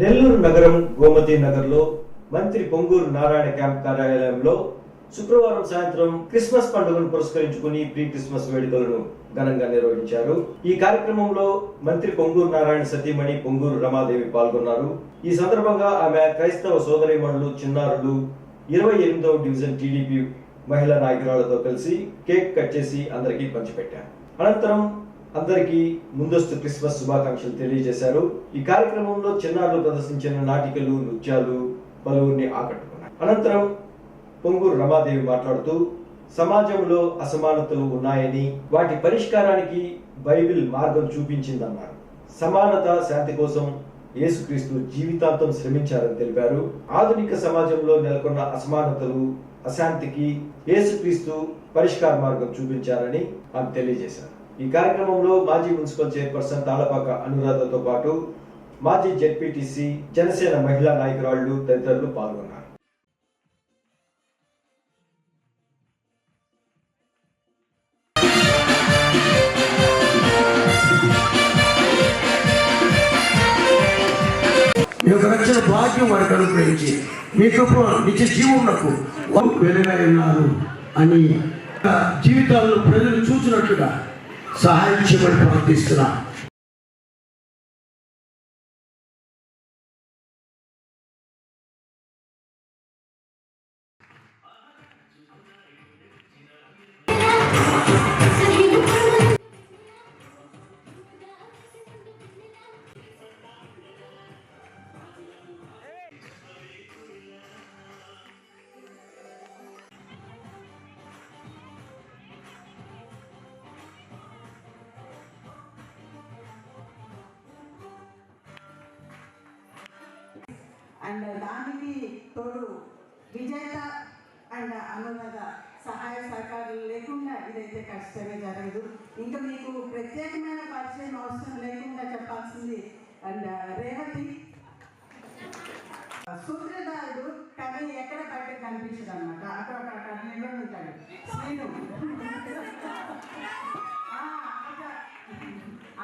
నెల్లూరు నగరం గోమతి నగర్లో మంత్రి పొంగూరు నారాయణ క్యాంప్ కార్యాలయంలో శుక్రవారం సాయంత్రం క్రిస్మస్ పండుగను పురస్కరించుకుని ప్రీ క్రిస్మస్ వేడుకలను ఘనంగా నిర్వహించారు. ఈ కార్యక్రమంలో మంత్రి పొంగూరు నారాయణ సతీమణి పొంగూరు రమాదేవి పాల్గొన్నారు. ఈ సందర్భంగా ఆమె క్రైస్తవ సోదరీమణులు, చిన్నారులు, 28వ డివిజన్ టీడీపీ మహిళా నాయకురాలతో కలిసి కేక్ కట్ చేసి అందరికీ పంచిపెట్టారు. అనంతరం అందరికీ ముందస్తు క్రిస్మస్ శుభాకాంక్షలు తెలియజేశారు. ఈ కార్యక్రమంలో చిన్నారులు ప్రదర్శించిన నాటికలు, నృత్యాలు పలువురిని ఆకట్టుకున్నాయి. అనంతరం పొంగూరు రమాదేవి మాట్లాడుతూ సమాజంలో అసమానతలు ఉన్నాయని, వాటి పరిష్కారానికి బైబిల్ మార్గం చూపించిందన్నారు. సమానత, శాంతి కోసం యేసుక్రీస్తు జీవితాంతం శ్రమించారని తెలిపారు. ఆధునిక సమాజంలో నెలకొన్న అసమానతలు, అశాంతికి యేసుక్రీస్తు పరిష్కార మార్గం చూపించారని ఆమె తెలియజేశారు. ఈ కార్యక్రమంలో మాజీ మున్సిపల్ చైర్పర్సన్ తాళపాక అనురాధతో పాటు మాజీ జెడ్పీటీసీ, జనసేన మహిళా నాయకురాళ్లు తదితరులు పాల్గొన్నారు. మీకు రక్షణ భాగ్యం వారికి అనుగ్రహించి మీకు నిత్య జీవమునకు వెలుగైనారు అని జీవితాలను ప్రజలు చూసినట్లుగా సహాయం చేయమని ప్రార్థిస్తున్నా. అండ్ దానికి తోడు విజేత అండ్ అనురాధ సహాయ సహకారాలు లేకుండా ఇదైతే ఖచ్చితంగా జరగదు. ఇంకా మీకు ప్రత్యేకమైన పరిచయం అవసరం లేకుండా చెప్పాల్సింది అండ్ రేవతి సూత్రధారుడు, కానీ ఎక్కడ బయటకు కనిపించదు అనమాట. అక్కడ నిలబడి ఉంటాడు. శ్రీను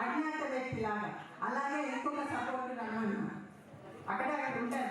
అజ్ఞాత వ్యక్తి లాగా. అలాగే ఇంకొక సపోర్ట్ అన్నమాట అక్కడ ఉంటారు.